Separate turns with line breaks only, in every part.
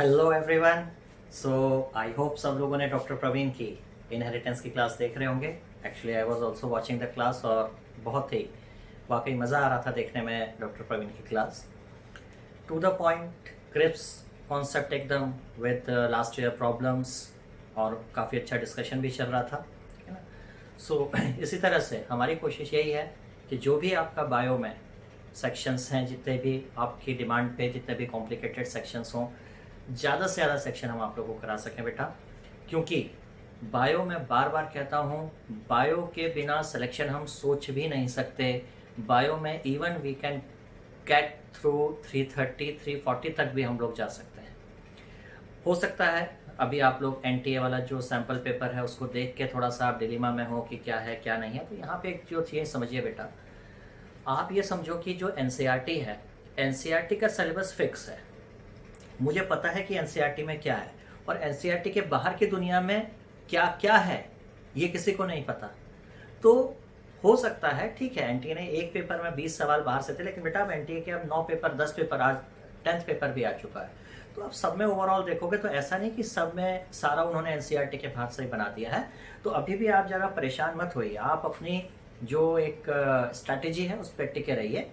Hello everyone. So I hope सब लोगों ने डॉक्टर प्रवीण की इनहेरिटेंस की क्लास देख रहे होंगे। Actually I was also watching the class और बहुत ही वाकई मज़ा आ रहा था देखने में डॉक्टर प्रवीण की class. To the point, crisp concept एकदम विद लास्ट ईयर प्रॉब्लम्स और काफ़ी अच्छा डिस्कशन भी चल रहा था, है ना। सो इसी तरह से हमारी कोशिश यही है कि जो भी आपका बायो में सेक्शंस हैं, जितने भी आपकी डिमांड पे जितने भी कॉम्प्लिकेटेड सेक्शंस हों, ज़्यादा से ज़्यादा सेक्शन हम आप लोगों को करा सकें बेटा। क्योंकि बायो में बार बार कहता हूँ, बायो के बिना सिलेक्शन हम सोच भी नहीं सकते। बायो में even we can get through 330 340 तक भी हम लोग जा सकते हैं। हो सकता है अभी आप लोग एनटीए वाला जो सैम्पल पेपर है उसको देख के थोड़ा सा आप डिलीमा में हो कि क्या है क्या नहीं है। तो यहाँ पे एक जो चीज़ समझिए बेटा, आप ये समझो कि जो एनसीईआरटी है, एनसीईआरटी का सिलेबस फिक्स है। मुझे पता है कि एनसीईआरटी में क्या है और एनसीईआरटी के बाहर की दुनिया में क्या क्या है ये किसी को नहीं पता। तो हो सकता है, ठीक है, एनटीए ने एक पेपर में 20 सवाल बाहर से थे, लेकिन बेटा अब एनटीए के अब 9 पेपर 10 पेपर, आज 10th पेपर भी आ चुका है। तो अब सब में ओवरऑल देखोगे तो ऐसा नहीं कि सब में सारा उन्होंने एनसीईआरटी के बाहर से ही बना दिया है। तो अभी भी आप ज़्यादा परेशान मत होइए, आप अपनी जो एक स्ट्रैटेजी है उस पर टिके रहिए।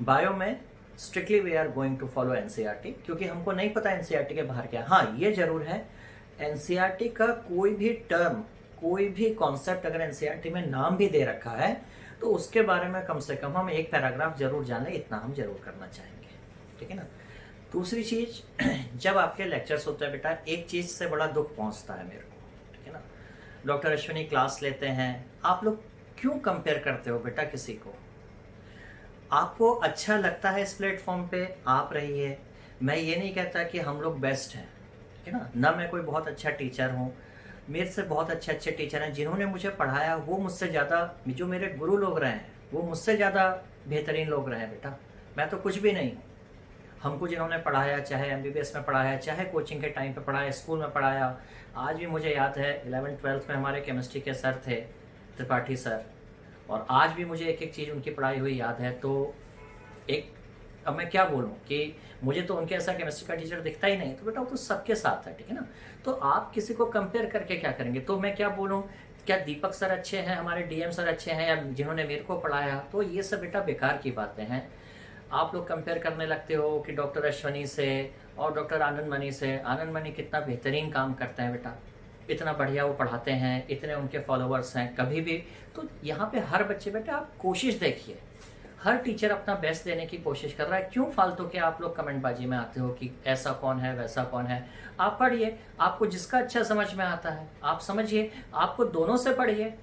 बायो में strictly we are going to follow NCERT, क्योंकि हमको नहीं पता एनसीईआरटी के बाहर क्या। हाँ, ये जरूर है, एनसीईआरटी का कोई भी टर्म, कोई भी कॉन्सेप्ट अगर एनसीईआरटी में नाम भी दे रखा है तो उसके बारे में कम से कम हम एक पैराग्राफ जरूर जाने, इतना हम जरूर करना चाहेंगे, ठीक है ना। दूसरी चीज, जब आपके लेक्चर्स होते हैं बेटा, एक चीज से बड़ा दुख पहुंचता है मेरे को, ठीक है ना। डॉक्टर अश्विनी क्लास लेते हैं, आप लोग क्यों कंपेयर करते हो बेटा किसी को? आपको अच्छा लगता है इस प्लेटफॉर्म पे, आप रहिए। मैं ये नहीं कहता कि हम लोग बेस्ट हैं, ठीक है ना मैं कोई बहुत अच्छा टीचर हूँ, मेरे से बहुत अच्छे अच्छे टीचर हैं जिन्होंने मुझे पढ़ाया, वो मुझसे ज़्यादा, जो मेरे गुरु लोग रहे हैं वो मुझसे ज़्यादा बेहतरीन लोग रहे हैं बेटा। मैं तो कुछ भी नहीं हूँ। हमको जिन्होंने पढ़ाया, चाहे एमबीबीएस में पढ़ाया, चाहे कोचिंग के टाइम पे पढ़ाया, स्कूल में पढ़ाया, आज भी मुझे याद है 11th 12th में हमारे केमिस्ट्री के सर थे, त्रिपाठी सर, और आज भी मुझे एक एक चीज़ उनकी पढ़ाई हुई याद है। तो एक, अब मैं क्या बोलूँ कि मुझे तो उनके ऐसा केमिस्ट्री का टीचर दिखता ही नहीं, तो बेटा वो तो सबके साथ है, ठीक है ना। तो आप किसी को कंपेयर करके क्या करेंगे? तो मैं क्या बोलूँ, क्या दीपक सर अच्छे हैं, हमारे डीएम सर अच्छे हैं, या जिन्होंने मेरे को पढ़ाया? तो ये सब बेटा बेकार की बातें हैं। आप लोग कंपेयर करने लगते हो कि डॉक्टर अश्वनी से और डॉक्टर आनंद मणि से। आनंद मणि कितना बेहतरीन काम करते हैं बेटा, इतना बढ़िया वो पढ़ाते हैं, इतने उनके फॉलोअर्स हैं कभी भी। तो यहाँ पे हर बच्चे बेटा आप कोशिश देखिए, हर टीचर अपना बेस्ट देने की कोशिश कर रहा है। क्यों फालतू के आप लोग कमेंटबाजी में आते हो कि ऐसा कौन है वैसा कौन है? आप पढ़िए, आपको जिसका अच्छा समझ में आता है आप समझिए, आपको दोनों से पढ़िए।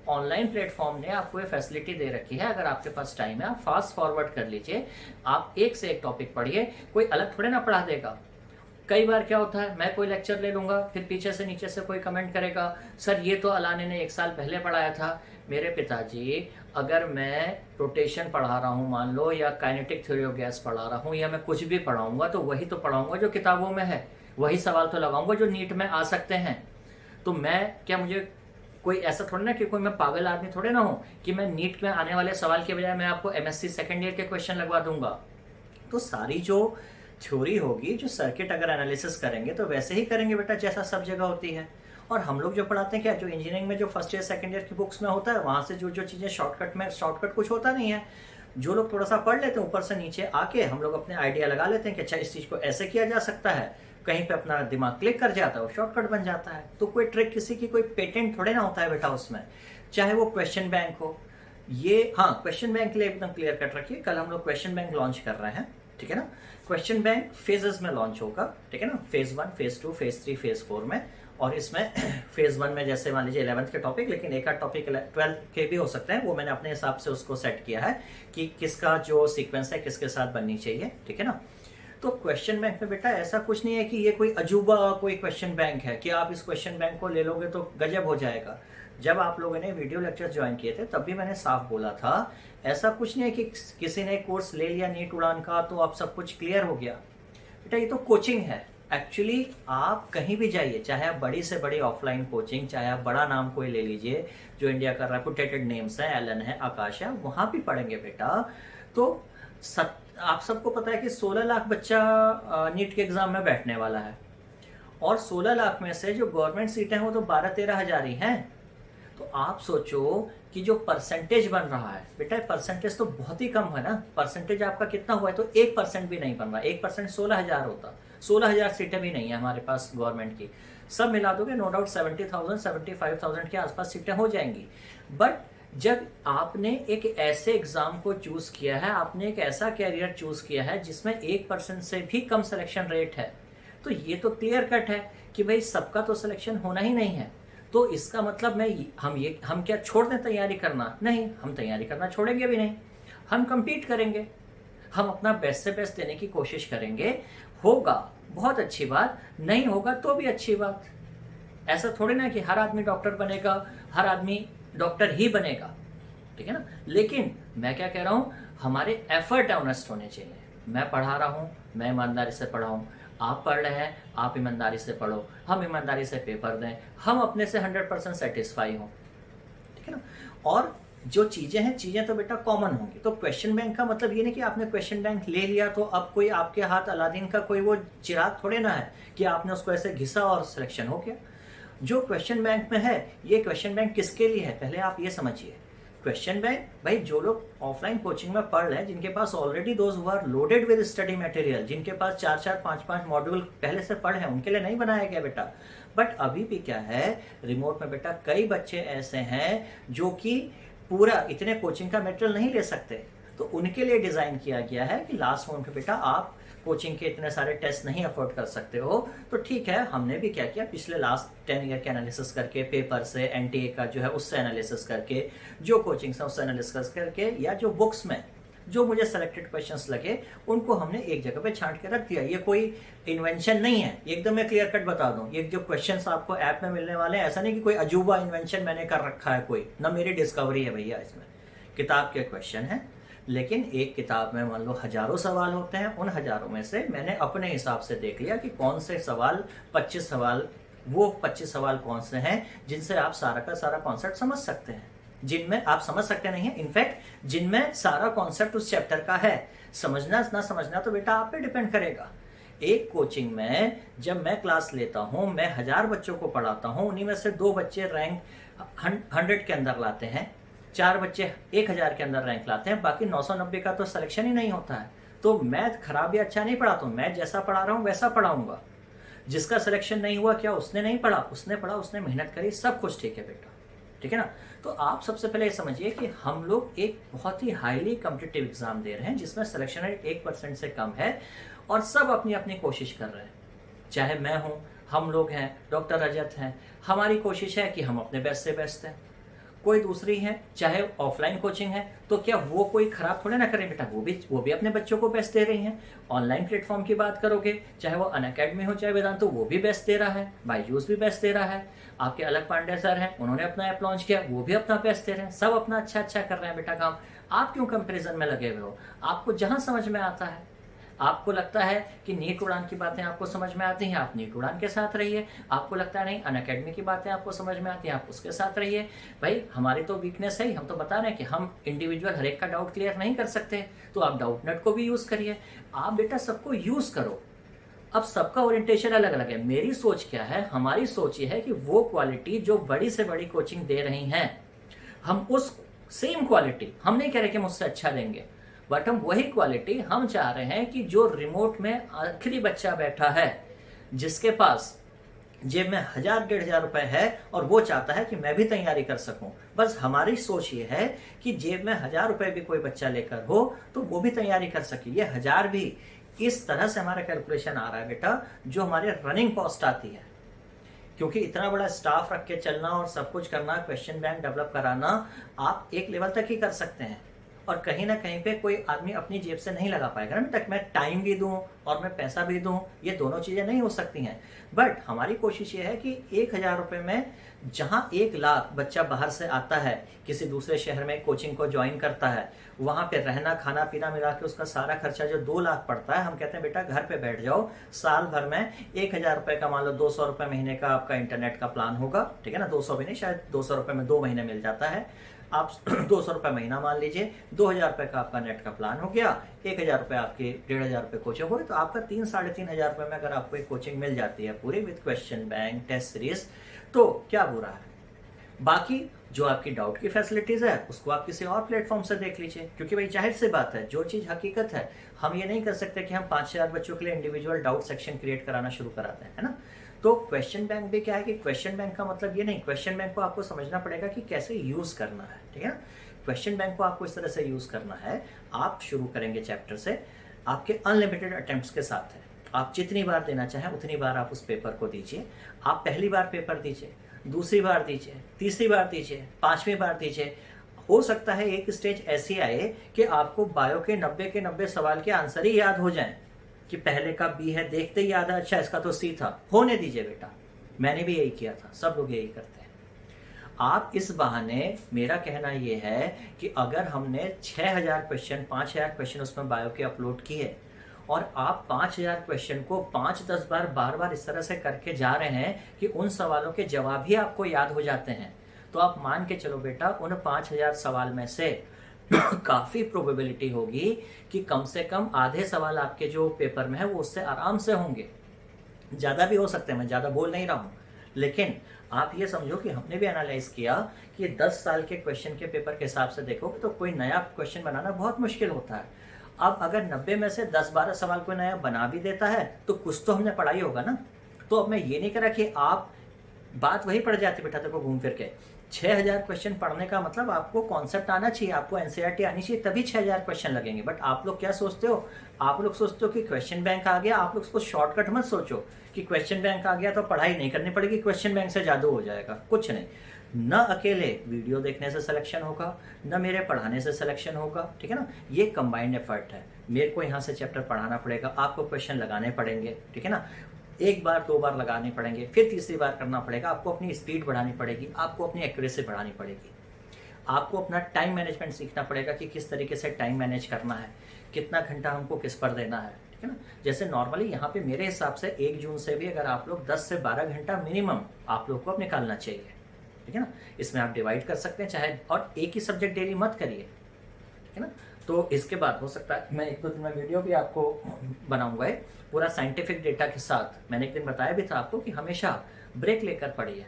ऑनलाइन प्लेटफॉर्म ने आपको ये फैसिलिटी दे रखी है, अगर आपके पास टाइम है आप फास्ट फॉरवर्ड कर लीजिए, आप एक से एक टॉपिक पढ़िए, कोई अलग थोड़े ना पढ़ा देगा। कई बार क्या होता है, मैं कोई लेक्चर ले लूंगा, फिर पीछे से नीचे से कोई कमेंट करेगा, सर ये तो अलाने ने 1 साल पहले पढ़ाया था। मेरे पिताजी, अगर मैं रोटेशन पढ़ा रहा हूँ मान लो, या काइनेटिक थ्योरी ऑफ गैस पढ़ा रहा हूँ, या मैं कुछ भी पढ़ाऊंगा तो वही तो पढ़ाऊंगा जो किताबों में है, वही सवाल तो लगाऊंगा जो नीट में आ सकते हैं। तो मैं क्या, मुझे कोई ऐसा थोड़ा ना कि कोई मैं पागल आदमी थोड़े ना हूँ कि मैं नीट में आने वाले सवाल के बजाय मैं आपको एमएससी सेकेंड ईयर के क्वेश्चन लगवा दूंगा। तो सारी जो थ्योरी होगी, जो सर्किट अगर एनालिसिस करेंगे तो वैसे ही करेंगे बेटा जैसा सब जगह होती है। और हम लोग जो पढ़ाते हैं, क्या जो इंजीनियरिंग में जो फर्स्ट ईयर सेकंड ईयर की बुक्स में होता है, वहाँ से जो जो चीज़ें शॉर्टकट में, शॉर्टकट कुछ होता नहीं है। जो लोग थोड़ा सा पढ़ लेते हैं ऊपर से नीचे आके, हम लोग अपने आइडिया लगा लेते हैं कि अच्छा इस चीज़ को ऐसे किया जा सकता है, कहीं पे अपना दिमाग क्लिक कर जाता है, वो शॉर्टकट बन जाता है। तो कोई ट्रिक, किसी की कोई पेटेंट थोड़े ना होता है बेटा उसमें, चाहे वो क्वेश्चन बैंक हो। ये हाँ, क्वेश्चन बैंक के लिए एकदम क्लियर कट रखिए, कल हम लोग क्वेश्चन बैंक लॉन्च कर रहे हैं, ठीक है ना। क्वेश्चन बैंक फेजेस में लॉन्च होगा, ठीक है ना, फेज 1, फेज 2, फेज 3, फेज 4 में। और इसमें फेज 1 में जैसे मान लीजिए 11th के टॉपिक, लेकिन एक आध टॉपिक 12th के भी हो सकते हैं, वो मैंने अपने हिसाब से उसको सेट किया है कि किसका जो सीक्वेंस है किसके साथ बननी चाहिए, ठीक है ना। तो क्वेश्चन बैंक में बेटा ऐसा कुछ नहीं है कि ये कोई अजूबा कोई क्वेश्चन बैंक है कि आप इस क्वेश्चन बैंक को ले लोगे तो गजब हो जाएगा। जब आप लोगों ने वीडियो लेक्चर ज्वाइन किए थे तब भी मैंने साफ बोला था, ऐसा कुछ नहीं है कि किसी ने कोर्स ले लिया नीट उड़ान का तो अब सब कुछ क्लियर हो गया। बेटा ये तो कोचिंग है। एक्चुअली आप कहीं भी जाइए, चाहे आप बड़ी से बड़ी ऑफलाइन कोचिंग, चाहे आप बड़ा नाम कोई ले लीजिए जो इंडिया का रेपुटेटेड नेम्स है, एलन है, आकाश है, वहाँ भी पढ़ेंगे बेटा। तो आप सबको पता है कि 16 लाख बच्चा नीट के एग्जाम में बैठने वाला है, और 16 लाख में से जो गवर्नमेंट सीटें हैं वो तो 12-13 हजार ही हैं। तो आप सोचो कि जो परसेंटेज बन रहा है बेटा, परसेंटेज तो बहुत ही कम है ना। परसेंटेज आपका कितना हुआ है, तो 1% भी नहीं बन रहा। 1% 16,000 होता, 16,000 सीटें भी नहीं है हमारे पास गवर्नमेंट की। सब मिला दोगे नो डाउट 70,000 75,000 के आसपास सीटें हो जाएंगी। बट जब आपने एक ऐसे एग्जाम को चूज किया है, आपने एक ऐसा कैरियर चूज किया है जिसमें 1% से भी कम सिलेक्शन रेट है, तो ये तो क्लियर कट है कि भाई सबका तो सिलेक्शन होना ही नहीं है। तो इसका मतलब हम क्या छोड़ दें तैयारी करना? नहीं, हम तैयारी करना छोड़ेंगे भी नहीं। हम compete करेंगे, हम अपना बेस्ट से बेस्ट देने की कोशिश करेंगे। होगा बहुत अच्छी बात, नहीं होगा तो भी अच्छी बात। ऐसा थोड़ी ना कि हर आदमी डॉक्टर बनेगा, हर आदमी डॉक्टर ही बनेगा, ठीक है ना। लेकिन मैं क्या कह रहा हूं, हमारे एफर्ट ऑनेस्ट होने चाहिए। मैं पढ़ा रहा हूं, मैं ईमानदारी से पढ़ाऊं, आप पढ़ रहे हैं, आप ईमानदारी से पढ़ो, हम ईमानदारी से पेपर दें, हम अपने से 100% सेटिस्फाई हों, ठीक है ना। और जो चीजें हैं, चीजें तो बेटा कॉमन होंगी। तो क्वेश्चन बैंक का मतलब ये नहीं कि आपने क्वेश्चन बैंक ले लिया तो अब कोई आपके हाथ अलादीन का कोई वो चिराग थोड़े ना है कि आपने उसको ऐसे घिसा और सिलेक्शन हो गया। जो क्वेश्चन बैंक में है, ये क्वेश्चन बैंक किसके लिए है पहले आप ये समझिए। क्वेश्चन बैंक भाई जो लोग ऑफलाइन कोचिंग में पढ़ रहे हैं, जिनके पास already those who are loaded with study material, जिनके पास 4-4 5-5 मॉड्यूल पहले से पढ़े हैं, उनके लिए नहीं बनाया गया बेटा। बट अभी भी क्या है, रिमोट में बेटा कई बच्चे ऐसे हैं जो कि पूरा इतने कोचिंग का मटेरियल नहीं ले सकते, तो उनके लिए डिजाइन किया गया है कि लास्ट मोमेंट पे बेटा आप कोचिंग के इतने सारे टेस्ट नहीं अफोर्ड कर सकते हो, तो ठीक है। हमने भी क्या किया, पिछले लास्ट 10 ईयर के एनालिसिस करके, पेपर से, एनटीए का जो है उससे एनालिसिस करके, जो कोचिंग से उससे एनालिसिस करके, या जो बुक्स में जो मुझे सेलेक्टेड क्वेश्चंस लगे उनको हमने एक जगह पे छांट के रख दिया। ये कोई इन्वेंशन नहीं है, एकदम मैं क्लियर कट बता दूं। ये जो क्वेश्चंस आपको ऐप में मिलने वाले हैं, ऐसा नहीं कि कोई अजूबा इन्वेंशन मैंने कर रखा है कोई, ना मेरी डिस्कवरी है भैया। इसमें किताब के क्वेश्चन है, लेकिन एक किताब में मान लो हजारों सवाल होते हैं। उन हजारों में से मैंने अपने हिसाब से देख लिया कि कौन से सवाल, 25 सवाल, वो 25 सवाल कौन से हैं जिनसे आप सारा का सारा कॉन्सेप्ट समझ सकते हैं, जिनमें आप समझ सकते नहीं है, इनफैक्ट जिनमें सारा कॉन्सेप्ट उस चैप्टर का है। समझना ना समझना तो बेटा आप पे डिपेंड करेगा। एक कोचिंग में जब मैं क्लास लेता हूं, मैं 1000 बच्चों को पढ़ाता हूं, उन्हीं में से 2 बच्चे रैंक 100 के अंदर लाते हैं, 4 बच्चे 1000 के अंदर रैंक लाते हैं, बाकी 990 का तो सिलेक्शन ही नहीं होता है। तो मैं खराब या अच्छा नहीं पढ़ाता हूँ, मैं जैसा पढ़ा रहा हूँ वैसा पढ़ाऊंगा। जिसका सिलेक्शन नहीं हुआ, क्या उसने नहीं पढ़ा? उसने पढ़ा, उसने मेहनत करी, सब कुछ ठीक है बेटा, ठीक है ना। तो आप सबसे पहले ये समझिए कि हम लोग एक बहुत ही हाईली कॉम्पिटिटिव एग्जाम दे रहे हैं जिसमें सिलेक्शन रेट 1% से कम है, और सब अपनी अपनी कोशिश कर रहे हैं। चाहे मैं हूं, हम लोग हैं, डॉक्टर रजत हैं, हमारी कोशिश है कि हम अपने बेस्ट से बेस्ट हैं। कोई दूसरी है, चाहे ऑफलाइन कोचिंग है, तो क्या वो कोई खराब थोड़े ना करे बेटा, वो भी अपने बच्चों को बेस्ट दे रही हैं। ऑनलाइन प्लेटफॉर्म की बात करोगे, चाहे वो अनअकैडमी हो चाहे वेदांतो, वो भी बेस्ट दे रहा है, बायजूस भी बेस्ट दे रहा है, आपके अलग पांडे सर हैं, उन्होंने अपना ऐप लॉन्च किया, वो भी अपना बेस्ट दे रहे हैं, सब अपना अच्छा अच्छा कर रहे हैं बेटा काम। आप क्यों कंपेरिजन में लगे हुए हो? आपको जहां समझ में आता है, आपको लगता है कि नीट उड़ान की बातें आपको समझ में आती हैं, आप नीट उड़ान के साथ रहिए। आपको लगता है नहीं अनअकैडमी की बातें आपको समझ में आती हैं, आप उसके साथ रहिए। भाई हमारी तो वीकनेस है ही, हम तो बता रहे हैं कि हम इंडिविजुअल हर एक का डाउट क्लियर नहीं कर सकते, तो आप डाउटनेट को भी यूज करिए। आप बेटा सबको यूज करो। अब सबका ओरिएंटेशन अलग अलग है। मेरी सोच क्या है, हमारी सोच ये है कि वो क्वालिटी जो बड़ी से बड़ी कोचिंग दे रही हैं, हम उस सेम क्वालिटी, हम नहीं कह रहे कि हम उससे अच्छा देंगे, बट हम वही क्वालिटी हम चाह रहे हैं कि जो रिमोट में आखिरी बच्चा बैठा है, जिसके पास जेब में 1000-1500 रुपए है और वो चाहता है कि मैं भी तैयारी कर सकूं, बस हमारी सोच ये है कि जेब में 1000 रुपए भी कोई बच्चा लेकर हो तो वो भी तैयारी कर सके। ये 1000 भी इस तरह से हमारा कैलकुलेशन आ रहा है बेटा, जो हमारे रनिंग कॉस्ट आती है, क्योंकि इतना बड़ा स्टाफ रख के चलना और सब कुछ करना, क्वेश्चन बैंक डेवलप कराना, आप एक लेवल तक ही कर सकते हैं, और कहीं ना कहीं पे कोई आदमी अपनी जेब से नहीं लगा पाएगा ना तक। मैं टाइम भी दूं और मैं पैसा भी दूं, ये दोनों चीजें नहीं हो सकती हैं। बट हमारी कोशिश ये है कि 1000 रुपए में जहां 1 लाख बच्चा बाहर से आता है, किसी दूसरे शहर में कोचिंग को ज्वाइन करता है, वहां पे रहना खाना पीना मिला के उसका सारा खर्चा जो 2 लाख पड़ता है, हम कहते हैं बेटा घर पे बैठ जाओ, साल भर में 1000 रुपए का, मान लो 200 रुपए महीने का आपका इंटरनेट का प्लान होगा, ठीक है ना, 200 भी नहीं, शायद 200 रुपए में 2 महीने मिल जाता है। आप 200 रुपये महीना मान लीजिए, 2000 रुपये का आपका नेट का प्लान हो गया, 1000 रुपये आपके 1500 रुपये कोचिंग हो गई, तो आपका 3-3.5 हजार में अगर आपको एक कोचिंग मिल जाती है पूरी with question bank test series, तो क्या बुरा है। बाकी जो आपकी डाउट की फैसिलिटीज है उसको आप किसी और प्लेटफॉर्म से देख लीजिए, क्योंकि भाई जाहिर सी बात है, जो चीज हकीकत है हम ये नहीं कर सकते कि हम 5000 बच्चों के लिए इंडिविजुअल डाउट सेक्शन क्रिएट कराना शुरू कराते हैं, है ना। तो क्वेश्चन बैंक भी क्या है कि क्वेश्चन बैंक का मतलब ये नहीं, क्वेश्चन बैंक को आपको समझना पड़ेगा कि कैसे यूज करना है, ठीक है ना। क्वेश्चन बैंक को आपको इस तरह से यूज करना है, आप शुरू करेंगे चैप्टर से, आपके अनलिमिटेड अटेम्प्ट्स के साथ है, आप जितनी बार देना चाहें उतनी बार आप उस पेपर को दीजिए। आप पहली बार पेपर दीजिए, दूसरी बार दीजिए, तीसरी बार दीजिए, 5वीं बार दीजिए। हो सकता है एक स्टेज ऐसी आए कि आपको बायो के 90 के 90 सवाल के आंसर ही याद हो जाएं, कि पहले का बी है देखते ही याद है, अच्छा इसका तो सी था। होने दीजिए बेटा, मैंने भी यही किया था, सब लोग यही करते हैं। आप इस बहाने, मेरा कहना ये है कि अगर हमने 6000 क्वेश्चन, 5000 क्वेश्चन उसमें बायो के अपलोड किए और आप 5000 क्वेश्चन को 5-10 बार बार बार इस तरह से करके जा रहे हैं कि उन सवालों के जवाब ही आपको याद हो जाते हैं, तो आप मान के चलो बेटा उन 5000 सवाल में से काफ़ी प्रोबेबिलिटी होगी कि कम से कम आधे सवाल आपके जो पेपर में है वो उससे आराम से होंगे। ज़्यादा भी हो सकते हैं, मैं ज़्यादा बोल नहीं रहा हूँ, लेकिन आप ये समझो कि हमने भी एनालाइज किया कि 10 साल के क्वेश्चन के पेपर के हिसाब से देखोगे तो कोई नया क्वेश्चन बनाना बहुत मुश्किल होता है। अब अगर 90 में से 10-12 सवाल कोई नया बना भी देता है तो कुछ तो हमने पढ़ाई होगा ना। तो अब मैं ये नहीं करा कि आप, बात वही पड़ जाती बेटा देखो घूम फिर के, 6000 क्वेश्चन पढ़ने का मतलब आपको कॉन्सेप्ट आना चाहिए, आपको एनसीईआरटी आनी चाहिए, तभी 6000 क्वेश्चन लगेंगे। बट आप लोग क्या सोचते हो, आप लोग सोचते हो कि क्वेश्चन बैंक आ गया, आप लोग उसको शॉर्टकट मत सोचो कि क्वेश्चन बैंक आ गया तो पढ़ाई नहीं करनी पड़ेगी, क्वेश्चन बैंक से जादू हो जाएगा, कुछ नहीं। न अकेले वीडियो देखने से सिलेक्शन होगा, न मेरे पढ़ाने से सिलेक्शन होगा, ठीक है ना। ये कंबाइंड एफर्ट है, मेरे को यहाँ से चैप्टर पढ़ाना पड़ेगा, आपको क्वेश्चन लगाने पड़ेंगे, ठीक है ना, एक बार 2 बार लगाने पड़ेंगे, फिर तीसरी बार करना पड़ेगा, आपको अपनी स्पीड बढ़ानी पड़ेगी, आपको अपनी एक्यूरेसी बढ़ानी पड़ेगी, आपको अपना टाइम मैनेजमेंट सीखना पड़ेगा कि किस तरीके से टाइम मैनेज करना है, कितना घंटा हमको किस पर देना है, ठीक है ना। जैसे नॉर्मली यहाँ पे मेरे हिसाब से 1 जून से भी अगर आप लोग 10 से 12 घंटा मिनिमम आप लोग को अब निकालना चाहिए, ठीक है ना। इसमें आप डिवाइड कर सकते हैं चाहे, और एक ही सब्जेक्ट डेली मत करिए, ठीक है ना। तो इसके बाद हो सकता है मैं 1-2 दिन में वीडियो भी आपको बनाऊंगा पूरा साइंटिफिक डेटा के साथ। मैंने एक दिन बताया भी था आपको कि हमेशा ब्रेक लेकर पढ़िए,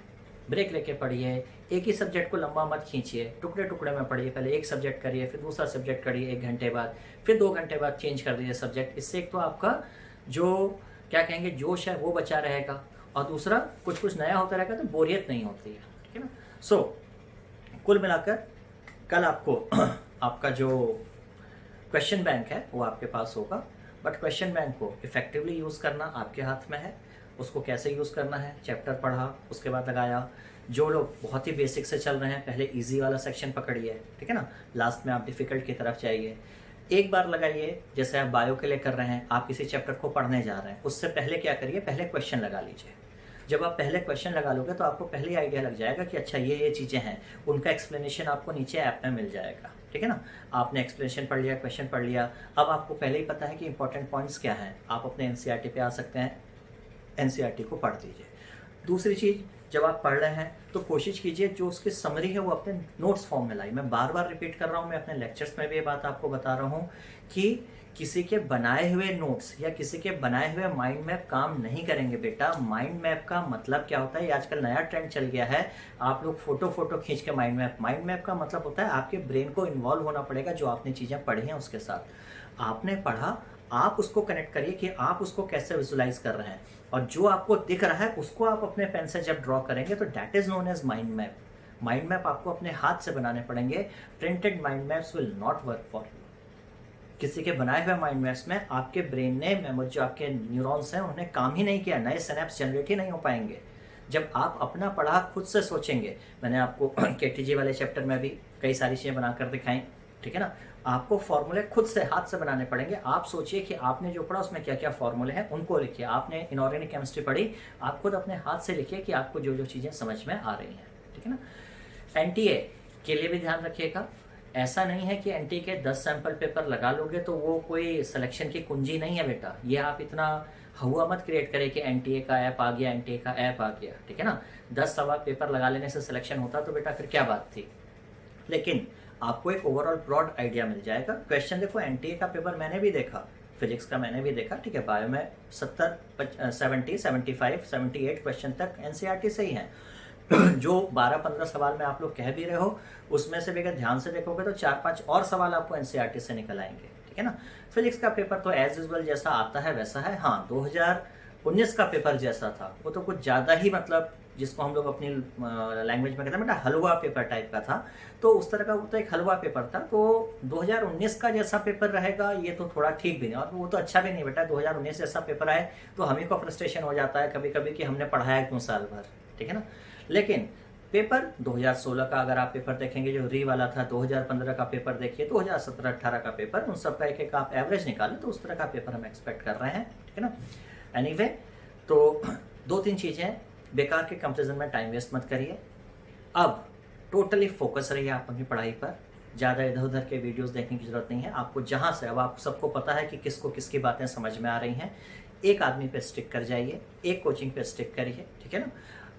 ब्रेक लेके पढ़िए, एक ही सब्जेक्ट को लंबा मत खींचिए, टुकड़े टुकड़े में पढ़िए, पहले एक सब्जेक्ट करिए, फिर दूसरा सब्जेक्ट करिए 1 घंटे बाद, फिर 2 घंटे बाद चेंज कर दीजिए सब्जेक्ट। इससे एक तो आपका जो क्या कहेंगे जोश है वो बचा रहेगा, और दूसरा कुछ कुछ नया होता रहेगा तो बोरियत नहीं होती है, ठीक है ना। सो कुल मिलाकर कल आपको आपका जो क्वेश्चन बैंक है वो आपके पास होगा, बट क्वेश्चन बैंक को इफेक्टिवली यूज़ करना आपके हाथ में है। उसको कैसे यूज़ करना है, चैप्टर पढ़ा उसके बाद लगाया। जो लोग बहुत ही बेसिक से चल रहे हैं पहले इजी वाला सेक्शन पकड़िए, ठीक है ना, लास्ट में आप डिफ़िकल्ट की तरफ जाइए। एक बार लगाइए, जैसे आप बायो के लिए कर रहे हैं, आप किसी चैप्टर को पढ़ने जा रहे हैं, उससे पहले क्या करिए, पहले क्वेश्चन लगा लीजिए। जब आप पहले क्वेश्चन लगा लोगे तो आपको पहले आइडिया लग जाएगा कि अच्छा ये चीज़ें हैं, उनका एक्सप्लेनेशन आपको नीचे ऐप में मिल जाएगा, ठीक है ना। आपने एक्सप्लेनेशन पढ़ लिया, क्वेश्चन पढ़ लिया, अब आपको पहले ही पता है कि इंपॉर्टेंट पॉइंट्स क्या हैं, आप अपने एनसीईआरटी पे आ सकते हैं, एनसीईआरटी को पढ़ लीजिए। दूसरी चीज़, जब आप पढ़ रहे हैं तो कोशिश कीजिए जो उसकी समरी है वो अपने नोट्स फॉर्म में लाई। मैं बार बार रिपीट कर रहा हूँ, मैं अपने लेक्चर्स में भी ये बात आपको बता रहा हूँ कि किसी के बनाए हुए नोट्स या किसी के बनाए हुए माइंड मैप काम नहीं करेंगे बेटा। माइंड मैप का मतलब क्या होता है, ये आजकल नया ट्रेंड चल गया है, आप लोग फोटो खींच के माइंड मैप का मतलब होता है आपके ब्रेन को इन्वॉल्व होना पड़ेगा, जो आपने चीज़ें पढ़ी हैं उसके साथ। आपने पढ़ा, आप उसको कनेक्ट करिए कि आप उसको कैसे विजुलाइज कर रहे हैं, और जो आपको दिख रहा है उसको आप अपने पेन से जब ड्रॉ करेंगे तो that is known as mind map. Mind map आपको अपने हाथ से बनाने पड़ेंगे, printed mind maps will not work for you. किसी के बनाए हुए माइंड मैप्स में आपके ब्रेन ने मेमोरी, जो आपके न्यूरॉन्स हैं उन्हें काम ही नहीं किया, नए सिनेप्स जनरेट ही नहीं हो पाएंगे। जब आप अपना पढ़ा खुद से सोचेंगे, मैंने आपको केटीजी वाले चैप्टर में भी कई सारी चीज़ें बनाकर दिखाई, ठीक है ना। आपको फॉर्मूले खुद से हाथ से बनाने पड़ेंगे। आप सोचिए कि आपने जो पढ़ा उसमें क्या क्या फॉर्मूले हैं, उनको लिखिए। आपने इनऑर्गेनिक केमिस्ट्री पढ़ी, आप खुद अपने हाथ से लिखिए कि आपको जो जो चीज़ें समझ में आ रही हैं, ठीक है ना। एनटीए के लिए भी ध्यान रखिएगा, ऐसा नहीं है कि एनटीए के 10 सैंपल पेपर लगा लोगे तो वो कोई सिलेक्शन की कुंजी नहीं है बेटा। ये आप इतना हुआ मत क्रिएट करें कि एनटीए का ऐप आ गया, एनटीए का ऐप आ गया, ठीक है ना। 10 सवा पेपर लगा लेने से सिलेक्शन होता तो बेटा फिर क्या बात थी। लेकिन आपको एक ओवरऑल ब्रॉड आइडिया मिल जाएगा। क्वेश्चन देखो, एनटीए का पेपर मैंने भी देखा, फिजिक्स का मैंने भी देखा, ठीक है। बायो में 70, 70, 75, 78 क्वेश्चन तक एनसीईआरटी से ही हैं। जो 12-15 सवाल में आप लोग कह भी रहे हो, उसमें से भी अगर ध्यान से देखोगे तो 4-5 और सवाल आपको एनसीईआरटी से निकल आएंगे, ठीक है ना। फिजिक्स का पेपर तो एज यूजुअल जैसा आता है वैसा है। हाँ, 2019 का पेपर जैसा था वो तो कुछ ज़्यादा ही, मतलब जिसको हम लोग अपनी लैंग्वेज में कहते हैं बेटा हलवा पेपर टाइप का था, तो उस तरह का वो तो एक हलवा पेपर था। तो 2019 का जैसा पेपर रहेगा ये तो थोड़ा ठीक भी नहीं, और वो तो अच्छा भी नहीं बेटा। 2019 जैसा पेपर आए तो हम ही को फ्रस्ट्रेशन हो जाता है कभी कभी कि हमने पढ़ाया क्यों साल भर, ठीक है ना। लेकिन पेपर 2016 का अगर आप पेपर देखेंगे जो री वाला था, 2015 का पेपर देखिए, 2017-18 का पेपर, उन सब का एक एक आप एवरेज निकालें तो उस तरह का पेपर हम एक्सपेक्ट कर रहे हैं, ठीक है ना। एनीवे, तो 2-3 चीज़ें, बेकार के कंपेरिजन में टाइम वेस्ट मत करिए। अब टोटली फोकस रहिए आप अपनी पढ़ाई पर, ज़्यादा इधर उधर के वीडियोस देखने की जरूरत नहीं है आपको। जहाँ से अब आप सबको पता है कि किसको किसकी बातें समझ में आ रही हैं, एक आदमी पे स्टिक कर जाइए, एक कोचिंग पे स्टिक करिए, ठीक है ना।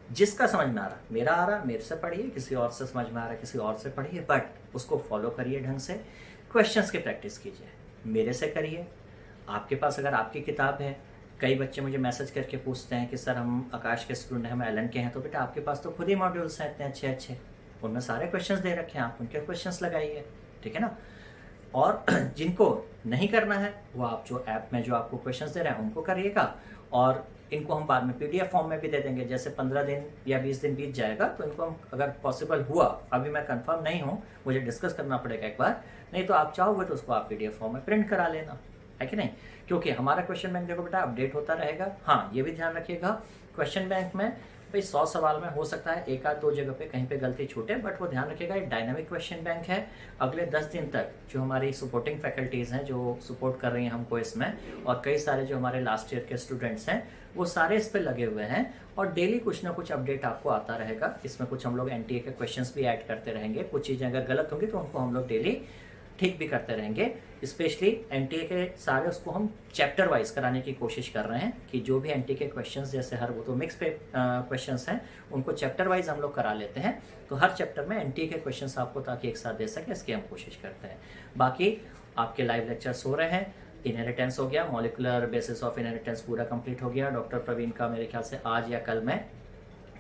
जिसका समझ में आ रहा, मेरा आ रहा मेरे से पढ़िए, किसी और से समझ में आ रहा है किसी और से पढ़िए, बट उसको फॉलो करिए ढंग से। क्वेश्चंस की प्रैक्टिस कीजिए, मेरे से करिए। आपके पास अगर आपकी किताब है, कई बच्चे मुझे मैसेज करके पूछते हैं कि सर हम आकाश के स्टूडेंट हैं, हम एलन के हैं, तो बेटा आपके पास तो खुद ही मॉड्यूल्स हैं इतने अच्छे अच्छे, उनमें सारे क्वेश्चंस दे रखे हैं, आप उनके क्वेश्चंस लगाइए, ठीक है ना। और जिनको नहीं करना है वो आप जो ऐप में जो आपको क्वेश्चंस दे रहे हैं उनको करिएगा, और इनको हम बाद में पीडीएफ फॉर्म में भी दे देंगे। जैसे 15 दिन या 20 दिन बीत जाएगा तो इनको हम, अगर पॉसिबल हुआ, अभी मैं कंफर्म नहीं हूँ, मुझे डिस्कस करना पड़ेगा एक बार, नहीं तो आप चाहोगे तो उसको आप पीडीएफ फॉर्म में प्रिंट करा लेना, है कि नहीं। क्योंकि हमारा क्वेश्चन बैंक देखो बेटा अपडेट होता रहेगा। हाँ, ये भी ध्यान रखिएगा, क्वेश्चन बैंक में भाई 100 सवाल में हो सकता है 1-2 जगह पे कहीं पे गलती छूटे, बट वो ध्यान रखिएगा ये डायनामिक क्वेश्चन बैंक है। अगले 10 दिन तक जो हमारी सपोर्टिंग फैकल्टीज़ हैं जो सपोर्ट कर रही हैं हमको इसमें, और कई सारे जो हमारे लास्ट ईयर के स्टूडेंट्स हैं वो सारे इस पर लगे हुए हैं, और डेली कुछ ना कुछ अपडेट आपको आता रहेगा। इसमें कुछ हम लोग एनटीए के क्वेश्चंस भी ऐड करते रहेंगे, कुछ चीज़ें अगर गलत होंगी तो उनको हम लोग डेली ठीक भी करते रहेंगे। स्पेशली एनटीए के सारे उसको हम चैप्टर वाइज कराने की कोशिश कर रहे हैं कि जो भी एनटीए के क्वेश्चंस, जैसे हर वो तो मिक्स पे क्वेश्चंस हैं, उनको चैप्टर वाइज हम लोग करा लेते हैं। तो हर चैप्टर में एनटीए के क्वेश्चंस आपको ताकि एक साथ दे सके, इसकी हम कोशिश करते हैं। बाकी आपके लाइव लेक्चर्स हो रहे हैं, इनहेरिटेंस हो गया, मॉलिकुलर बेसिस ऑफ इनहेरिटेंस पूरा कंप्लीट हो गया। डॉक्टर प्रवीण का मेरे ख्याल से आज या कल में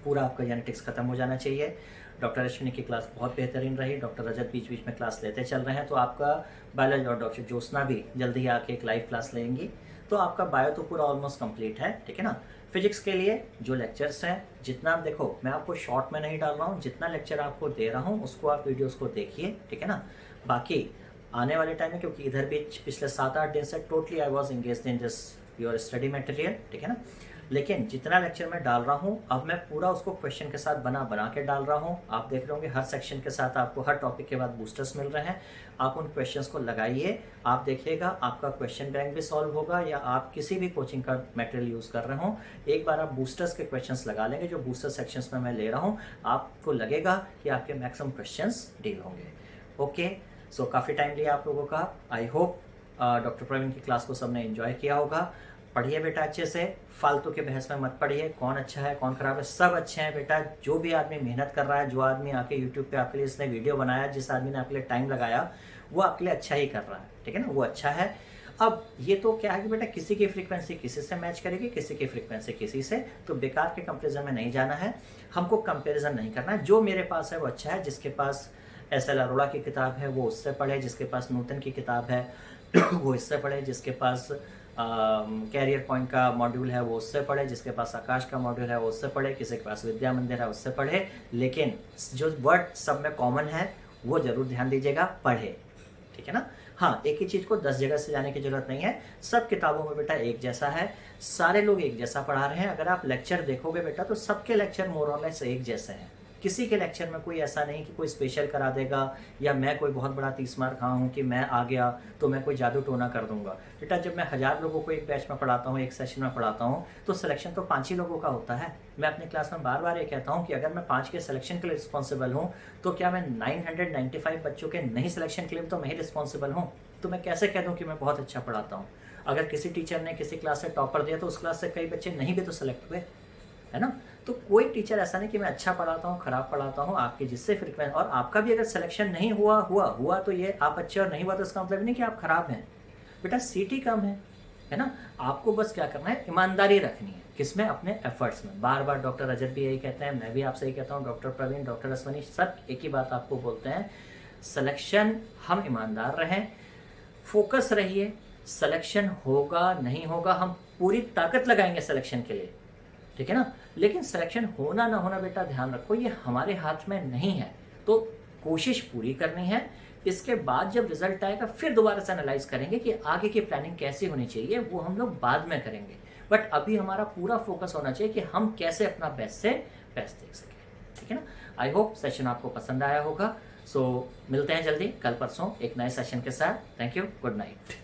पूरा आपका जेनेटिक्स खत्म हो जाना चाहिए। डॉक्टर अश्विनी की क्लास बहुत बेहतरीन रही, डॉक्टर रजत बीच बीच में क्लास लेते चल रहे हैं, तो आपका बायोलॉजी, और डॉक्टर ज्योत्सना भी जल्दी आके एक लाइव क्लास लेंगी, तो आपका बायो तो पूरा ऑलमोस्ट कंप्लीट है, ठीक है ना। फिजिक्स के लिए जो लेक्चर्स हैं, जितना आप देखो, मैं आपको शॉर्ट में नहीं डाल रहा हूँ, जितना लेक्चर आपको दे रहा हूँ उसको आप वीडियोस को देखिए, ठीक है ना। बाकी आने वाले टाइम में, क्योंकि इधर भी पिछले 7-8 दिन से totally I was engaged in this your study material, ठीक है ना। लेकिन जितना लेक्चर मैं डाल रहा हूँ अब मैं पूरा उसको क्वेश्चन के साथ बना के डाल रहा हूँ। आप देख रहे होंगे हर सेक्शन के साथ आपको हर टॉपिक के बाद बूस्टर्स मिल रहे हैं, आप उन क्वेश्चंस को लगाइए, आप देखिएगा आपका क्वेश्चन बैंक भी सॉल्व होगा, या आप किसी भी कोचिंग का मटेरियल यूज़ कर रहे हो, एक बार आप बूस्टर्स के क्वेश्चंस लगा लेंगे, जो बूस्टर सेक्शंस में मैं ले रहा हूँ, आपको लगेगा कि आपके मैक्सिमम क्वेश्चंस डील होंगे। ओके, सो काफ़ी टाइम लिया आप लोगों का। आई होप डॉक्टर प्रवीण की क्लास को सबने एंजॉय किया होगा। पढ़िए बेटा अच्छे से, फालतू के बहस में मत पढ़िए, कौन अच्छा है कौन खराब है, सब अच्छे हैं बेटा। जो भी आदमी मेहनत कर रहा है, जो आदमी आके यूट्यूब पे आपके लिए इसने वीडियो बनाया, जिस आदमी ने आपके लिए टाइम लगाया, वो आपके लिए अच्छा ही कर रहा है, ठीक है ना, वो अच्छा है। अब ये तो क्या है कि बेटा किसी की फ्रीक्वेंसी किसी से मैच करेगी, किसी की फ्रीक्वेंसी किसी से, तो बेकार के कंपेरिजन में नहीं जाना है, हमको कंपेरिजन नहीं करना है। जो मेरे पास है वो अच्छा है, जिसके पास SL अरोड़ा की किताब है वो उससे पढ़े, जिसके पास नूतन की किताब है वो इससे पढ़े, जिसके पास कैरियर पॉइंट का मॉड्यूल है वो उससे पढ़े, जिसके पास आकाश का मॉड्यूल है वो उससे पढ़े, किसी के पास विद्या मंदिर है उससे पढ़े, लेकिन जो वर्ड सब में कॉमन है वो जरूर ध्यान दीजिएगा, पढ़े, ठीक है ना। हाँ, एक ही चीज़ को 10 जगह से जाने की जरूरत नहीं है, सब किताबों में बेटा एक जैसा है, सारे लोग एक जैसा पढ़ा रहे हैं। अगर आप लेक्चर देखोगे बेटा तो सबके लेक्चर मोर और लेस एक जैसे हैं, किसी के लेक्चर में कोई ऐसा नहीं कि कोई स्पेशल करा देगा, या मैं कोई बहुत बड़ा 30 मार खा हूँ कि मैं आ गया तो मैं कोई जादू टोना कर दूंगा। बेटा जब मैं 1000 लोगों को एक बैच में पढ़ाता हूँ, एक सेशन में पढ़ाता हूँ, तो सिलेक्शन तो 5 ही लोगों का होता है। मैं अपनी क्लास में बार बार ये कहता हूँ कि अगर मैं 5 के सिलेक्शन के लिए रिस्पॉन्सिबल हूँ, तो क्या मैं 995 बच्चों के नहीं सिलेक्शन के लिए तो मैं ही रिस्पॉन्सिबल हूँ? तो मैं कैसे कह दूँ कि मैं बहुत अच्छा पढ़ाता हूँ? अगर किसी टीचर ने किसी क्लास से टॉपर दिया तो उस क्लास से कई बच्चे नहीं भी तो सेलेक्ट हुए, है ना। तो कोई टीचर ऐसा नहीं कि मैं अच्छा पढ़ाता हूँ, खराब पढ़ाता हूँ, आपके जिससे फ्रिक्वेंस, और आपका भी अगर सिलेक्शन नहीं हुआ तो ये आप अच्छे, और नहीं हुआ तो इसका मतलब नहीं कि आप खराब हैं। बेटा सीटी कम है ना। आपको बस क्या करना है, ईमानदारी रखनी है, किसमें, अपने एफर्ट्स में। बार बार डॉक्टर रजत भी यही कहते हैं, मैं भी आपसे यही कहता हूँ, डॉक्टर प्रवीण, डॉक्टर अश्वनी, सब एक ही बात आपको बोलते हैं, सिलेक्शन हम ईमानदार रहें, फोकस रहिए। सिलेक्शन होगा नहीं होगा, हम पूरी ताकत लगाएंगे सिलेक्शन के लिए, ठीक है ना। लेकिन सिलेक्शन होना ना होना बेटा ध्यान रखो, ये हमारे हाथ में नहीं है, तो कोशिश पूरी करनी है। इसके बाद जब रिजल्ट आएगा फिर दोबारा से एनालाइज करेंगे कि आगे की प्लानिंग कैसी होनी चाहिए, वो हम लोग बाद में करेंगे। बट अभी हमारा पूरा फोकस होना चाहिए कि हम कैसे अपना बेस्ट से बेस्ट देख सकें, ठीक है ना। आई होप सेशन आपको पसंद आया होगा। सो मिलते हैं जल्दी कल परसों एक नए सेशन के साथ। Thank you, good night.